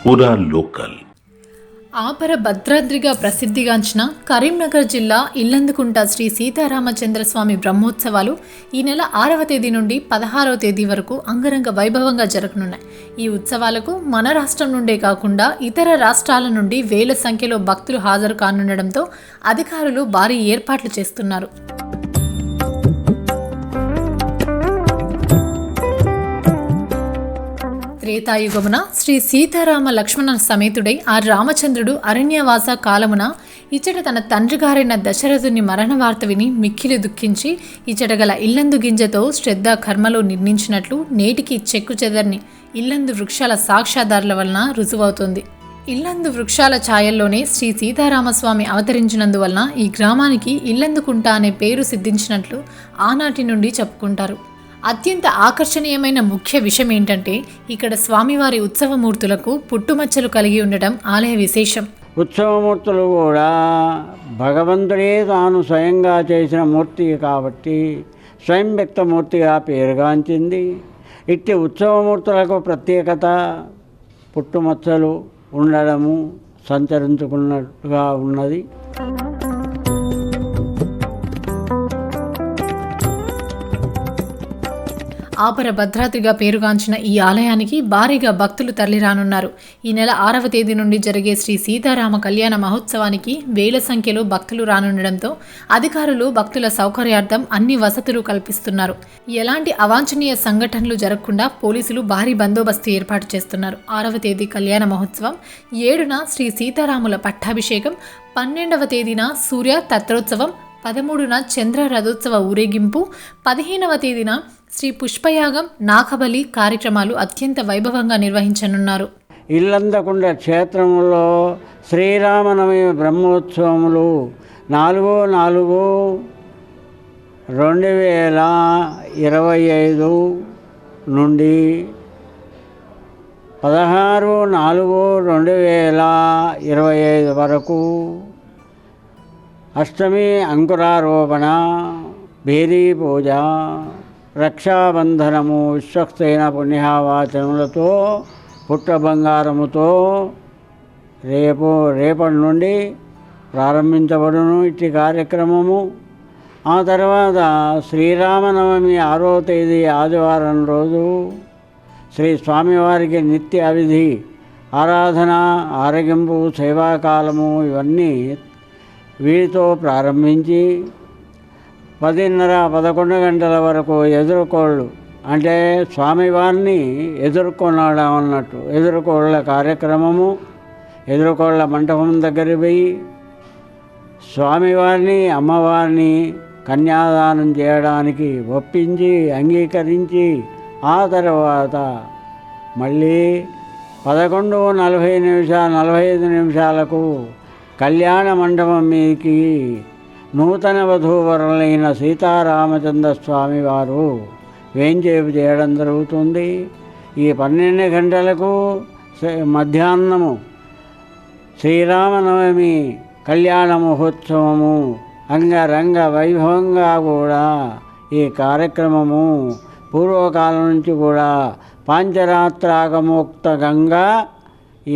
పూరా లోకల్. ఆపర భద్రాద్రిగా ప్రసిద్ధిగాంచిన కరీంనగర్ జిల్లా ఇల్లందుకుంట శ్రీ సీతారామచంద్రస్వామి బ్రహ్మోత్సవాలు ఈ నెల 6వ తేదీ నుండి 16వ తేదీ వరకు అంగరంగ వైభవంగా జరగనున్నాయి. ఈ ఉత్సవాలకు మన రాష్ట్రం నుండే కాకుండా ఇతర రాష్ట్రాల నుండి వేల సంఖ్యలో భక్తులు హాజరు కానుండడంతో అధికారులు భారీ ఏర్పాట్లు చేస్తున్నారు. త్రేతాయుగమున శ్రీ సీతారామ లక్ష్మణ సమేతుడై ఆ రామచంద్రుడు అరణ్యవాస కాలమున ఇచ్చట తన తండ్రి గారైన దశరథుని మరణ వార్త విని మిక్కిలి దుఃఖించి ఇచ్చట గల ఇల్లందు గింజతో శ్రద్ధ కర్మలో నిర్ణయించినట్లు నేటికి చెక్కు చెదర్ని ఇల్లందు వృక్షాల సాక్ష్యాధారుల వలన రుజువవుతుంది. ఇల్లందు వృక్షాల ఛాయల్లోనే శ్రీ సీతారామస్వామి అవతరించినందువలన ఈ గ్రామానికి ఇల్లందుకుంట అనే పేరు సిద్ధించినట్లు ఆనాటి నుండి చెప్పుకుంటారు. అత్యంత ఆకర్షణీయమైన ముఖ్య విషయం ఏంటంటే ఇక్కడ స్వామివారి ఉత్సవమూర్తులకు పుట్టుమచ్చలు కలిగి ఉండటం ఆలయ విశేషం. ఉత్సవమూర్తులు కూడా భగవంతుడే తాను స్వయంగా చేసిన మూర్తి కాబట్టి స్వయం వ్యక్తమూర్తిగా పేరుగాంచింది. ఇట్టి ఉత్సవమూర్తులకు ప్రత్యేకత పుట్టుమచ్చలు ఉండడము సంచరించుకున్నట్టుగా ఉన్నది. ఆపర భద్రాద్రిగా పేరుగాంచిన ఈ ఆలయానికి భారీగా భక్తులు తరలిరానున్నారు. ఈ నెల 6వ తేదీ నుండి జరిగే శ్రీ సీతారామ కళ్యాణ మహోత్సవానికి వేల సంఖ్యలో భక్తులు రానుండడంతో అధికారులు భక్తుల సౌకర్యార్థం అన్ని వసతులు కల్పిస్తున్నారు. ఎలాంటి అవాంఛనీయ సంఘటనలు జరగకుండా పోలీసులు భారీ బందోబస్తు ఏర్పాటు చేస్తున్నారు. 6వ తేదీ కళ్యాణ మహోత్సవం, 7న శ్రీ సీతారాముల పట్టాభిషేకం, 12వ తేదీన సూర్య తత్రోత్సవం, 13న చంద్ర రథోత్సవ ఊరేగింపు, 15వ తేదీన శ్రీ పుష్పయాగం, నాగబలి కార్యక్రమాలు అత్యంత వైభవంగా నిర్వహించనున్నారు. ఇల్లందకుంట క్షేత్రంలో శ్రీరామనవమి బ్రహ్మోత్సవములు 4/4/2025 నుండి 16/4/2025 వరకు అష్టమి అంకురారోపణ, భేరీ పూజ, రక్షాబంధనము, విశ్వక్సేన పుణ్యవాచనములతో పుట్ట బంగారముతో రేపటి నుండి ప్రారంభించబడును ఇట్టి కార్యక్రమము. ఆ తర్వాత శ్రీరామనవమి 6వ తేదీ ఆదివారం రోజు శ్రీ స్వామివారికి నిత్య అవిధి ఆరాధన, ఆరగింపు, సేవాకాలము ఇవన్నీ వీటితో ప్రారంభించి 10:30-11 గంటల వరకు ఎదుర్కోళ్ళు అంటే స్వామివారిని ఎదుర్కొనడం అన్నట్టు ఎదుర్కోళ్ళ కార్యక్రమము. ఎదుర్కోళ్ళ మంటపం దగ్గరికి పోయి స్వామివారిని, అమ్మవారిని కన్యాదానం చేయడానికి ఒప్పించి అంగీకరించి ఆ తర్వాత మళ్ళీ 11:45 నిమిషాలకు కళ్యాణ మండపం మీదకి నూతన వధూవరులైన సీతారామచంద్ర స్వామి వారు వేంచేపు చేయడం జరుగుతుంది. ఈ 12 గంటలకు మధ్యాహ్నము శ్రీరామనవమి కళ్యాణ మహోత్సవము అంగరంగ వైభవంగా కూడా ఈ కార్యక్రమము పూర్వకాలం నుంచి కూడా పాంచరాత్రాగమోక్తంగా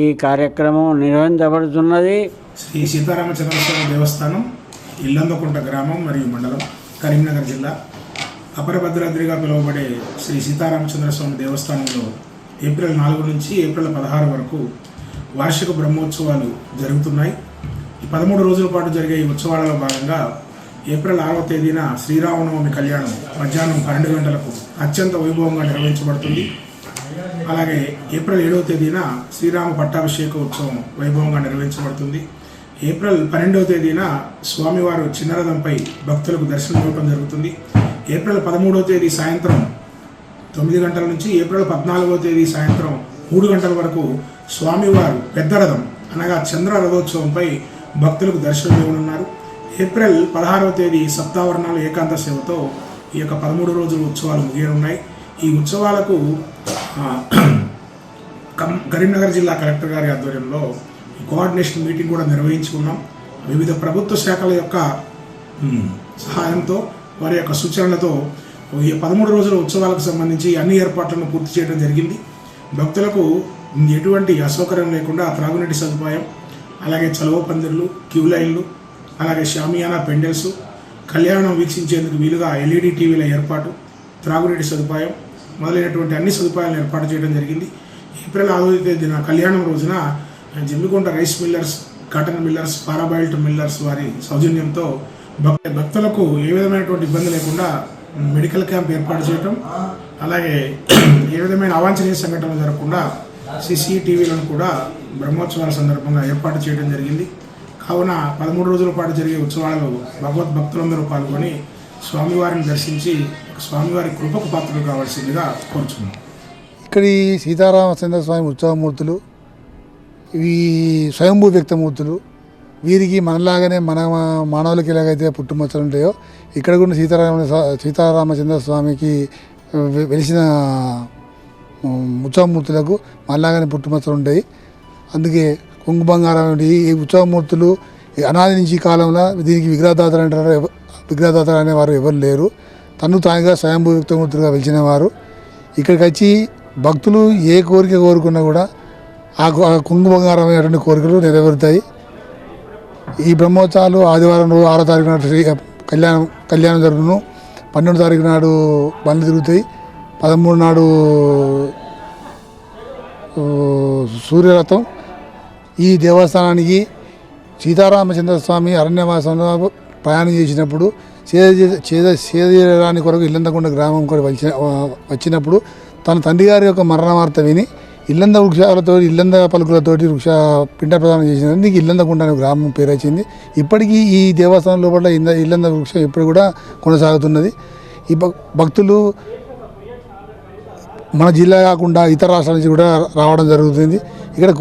ఈ కార్యక్రమం నిర్వహించబడుతున్నది. శ్రీ సీతారామచంద్రస్వామి దేవస్థానం, ఇల్లందుకుంట గ్రామం మరియు మండలం, కరీంనగర్ జిల్లా. అపర భద్రాద్రిగా పిలువబడే శ్రీ సీతారామచంద్రస్వామి దేవస్థానంలో ఏప్రిల్ 4 నుంచి ఏప్రిల్ 16 వరకు వార్షిక బ్రహ్మోత్సవాలు జరుగుతున్నాయి. ఈ 13 రోజుల పాటు జరిగే ఈ ఉత్సవాలలో భాగంగా ఏప్రిల్ 6వ తేదీన శ్రీరామనవమి కళ్యాణం మధ్యాహ్నం 12 గంటలకు అత్యంత వైభవంగా నిర్వహించబడుతుంది. అలాగే ఏప్రిల్ 7వ తేదీన శ్రీరామ పట్టాభిషేక ఉత్సవం వైభవంగా నిర్వహించబడుతుంది. ఏప్రిల్ 12వ తేదీన స్వామివారు చిన్నరథంపై భక్తులకు దర్శనం ఇవ్వడం జరుగుతుంది. ఏప్రిల్ 13వ తేదీ సాయంత్రం 9 గంటల నుంచి ఏప్రిల్ 14వ తేదీ సాయంత్రం 3 గంటల వరకు స్వామివారు పెద్ద రథం అనగా చంద్ర రథోత్సవంపై భక్తులకు దర్శనం ఇవ్వనున్నారు. ఏప్రిల్ 16వ తేదీ సప్తావరణాలు ఏకాంత సేవతో ఈ యొక్క 13 రోజుల ఉత్సవాలు ముగియనున్నాయి. ఈ ఉత్సవాలకు కరీంనగర్ జిల్లా కలెక్టర్ గారి ఆధ్వర్యంలో కోఆర్డినేషన్ మీటింగ్ కూడా నిర్వహించుకున్నాం. వివిధ ప్రభుత్వ శాఖల యొక్క సహాయంతో, వారి యొక్క సూచనలతో ఈ 13 రోజుల ఉత్సవాలకు సంబంధించి అన్ని ఏర్పాట్లను పూర్తి చేయడం జరిగింది. భక్తులకు ఎటువంటి అసౌకర్యం లేకుండా త్రాగునీటి సదుపాయం, అలాగే చలువ పందిర్లు, క్యూ లైన్లు, అలాగే షామియానా పెండెల్స్, కళ్యాణం వీక్షించేందుకు వీలుగా LED టీవీల ఏర్పాటు, త్రాగునీటి సదుపాయం మొదలైనటువంటి అన్ని సదుపాయాలను ఏర్పాటు చేయడం జరిగింది. ఏప్రిల్ 6వ తేదీన కళ్యాణం రోజున Jammikonda rice millers, cotton millers, parboiled millers వారి సౌజన్యంతో భక్తులకు ఏ విధమైనటువంటి ఇబ్బంది లేకుండా మెడికల్ క్యాంప్ ఏర్పాటు చేయటం, అలాగే ఏ విధమైన అవాంఛనీయ సంఘటనలు జరగకుండా CCTVలను కూడా బ్రహ్మోత్సవాల సందర్భంగా ఏర్పాటు చేయడం జరిగింది. కావున 13 రోజుల పాటు జరిగే ఉత్సవాలలో భగవద్భక్తులందరూ పాల్గొని స్వామివారిని దర్శించి స్వామివారి కృపకు పాత్రలు కావాల్సిందిగా కోరుచున్నాం. ఇక్కడి సీతారామచంద్ర స్వామి ఉత్సవమూర్తులు, ఈ స్వయంభూ వ్యక్తమూర్తులు, వీరికి మనలాగానే మానవులకి ఎలాగైతే పుట్టుమచ్చలు ఉంటాయో ఇక్కడ కూడా సీతారామచంద్ర స్వామికి వెలిసిన ఉత్సవమూర్తులకు మనలాగానే పుట్టుమచ్చలు ఉంటాయి. అందుకే కొంగు బంగారం ఈ ఉత్సవమూర్తులు అనాది నుంచి కాలంలో దీనికి విగ్రహదాతలు అనేవారు ఎవరు లేరు. తానుగా స్వయంభూ వ్యక్తమూర్తులుగా వెలిచిన వారు. ఇక్కడికి వచ్చి భక్తులు ఏ కోరిక కోరుకున్నా కూడా ఆ కొంగు బంగారం అనేటువంటి కోరికలు నెరవేరుతాయి. ఈ బ్రహ్మోత్సవాలు ఆదివారం రోజు 6వ తారీఖు నాడు కళ్యాణం జరుగును. 12వ తారీఖు నాడు బండ్లు తిరుగుతాయి. 13 నాడు సూర్యరథం. ఈ దేవస్థానానికి సీతారామచంద్ర స్వామి అరణ్యవాసంలో ప్రయాణం చేసినప్పుడు సేదరాని కొరకు ఇల్లందకొండ గ్రామం కూడా వచ్చినప్పుడు తన తండ్రి గారి యొక్క మరణ వార్త విని ఇల్లంద వృక్షాలతో ఇల్లంద పలుకులతోటి పిండ ప్రదానం చేసినందుకు ఇల్లందకొండ అనే గ్రామం పేరు వచ్చింది. ఇప్పటికీ ఈ దేవస్థానం లోపల ఇల్లంద వృక్షం ఇప్పుడు కూడా కొనసాగుతున్నది. ఈ భక్తులు మన జిల్లా కాకుండా ఇతర రాష్ట్రాల నుంచి కూడా రావడం జరుగుతుంది. ఇక్కడ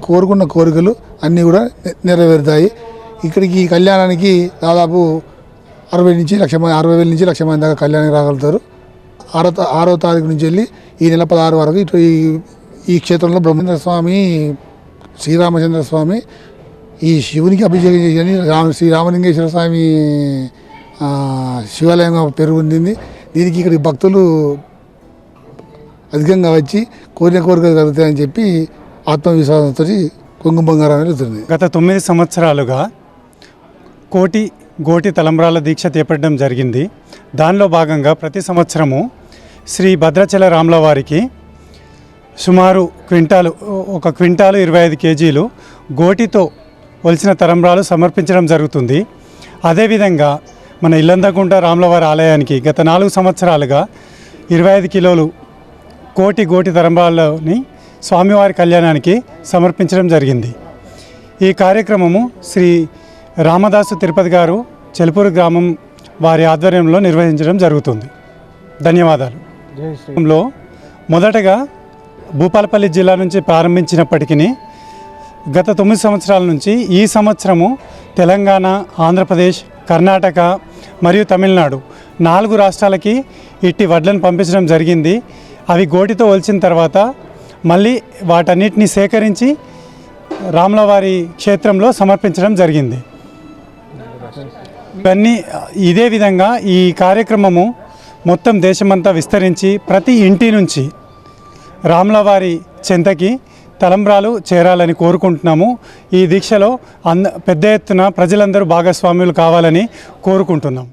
కోరుకున్న కోరికలు అన్నీ కూడా నెరవేరుతాయి. ఇక్కడికి ఈ కళ్యాణానికి దాదాపు 60,000 నుంచి 1,00,000 మంది దాకా కళ్యాణానికి రాగలుగుతారు. 6వ తారీఖు నుంచి వెళ్ళి ఈ నెల 16 వరకు ఇటు ఈ క్షేత్రంలో బ్రహ్మేంద్ర స్వామి, శ్రీరామచంద్ర స్వామి ఈ శివునికి అభిషేకం చేసి శ్రీ రామలింగేశ్వర స్వామి శివాలయంగా పేరు పొందింది. దీనికి ఇక్కడి భక్తులు అధికంగా వచ్చి కోరికలు కలుగుతాయని చెప్పి ఆత్మవిశ్వాసంతో కొంగు బంగారం వెళుతుంది. గత 9 సంవత్సరాలుగా గోటి తలంబ్రాల దీక్ష చేపట్టడం జరిగింది. దానిలో భాగంగా ప్రతి సంవత్సరము శ్రీ భద్రాచల రాముల వారికి సుమారు ఒక క్వింటాలు 25 కేజీలు గోటితో ఒలిసిన తలంబ్రాలు సమర్పించడం జరుగుతుంది. అదేవిధంగా మన ఇల్లందకుంట రాములవారి ఆలయానికి గత 4 సంవత్సరాలుగా 25 కిలోలు గోటి తలంబ్రాలని స్వామివారి కళ్యాణానికి సమర్పించడం జరిగింది. ఈ కార్యక్రమము శ్రీ రామదాసు తిరుపతి గారు చెలుపూరు గ్రామం వారి ఆధ్వర్యంలో నిర్వహించడం జరుగుతుంది. ధన్యవాదాలు. మొదటగా భూపాలపల్లి జిల్లా నుంచి ప్రారంభించినప్పటికీ గత 9 సంవత్సరాల నుంచి ఈ సంవత్సరము తెలంగాణ, ఆంధ్రప్రదేశ్, కర్ణాటక మరియు తమిళనాడు 4 రాష్ట్రాలకి ఇట్టి వడ్లను పంపించడం జరిగింది. అవి గోటితో ఒలిచిన తర్వాత మళ్ళీ వాటన్నిటిని సేకరించి రాములవారి క్షేత్రంలో సమర్పించడం జరిగింది. ఇవన్నీ ఇదే విధంగా ఈ కార్యక్రమము మొత్తం దేశమంతా విస్తరించి ప్రతి ఇంటి నుంచి రాములవారి చెంతకి తలంబ్రాలు చేరాలని కోరుకుంటున్నాము. ఈ దీక్షలో పెద్ద ఎత్తున ప్రజలందరూ భాగస్వాములు కావాలని కోరుకుంటున్నాం.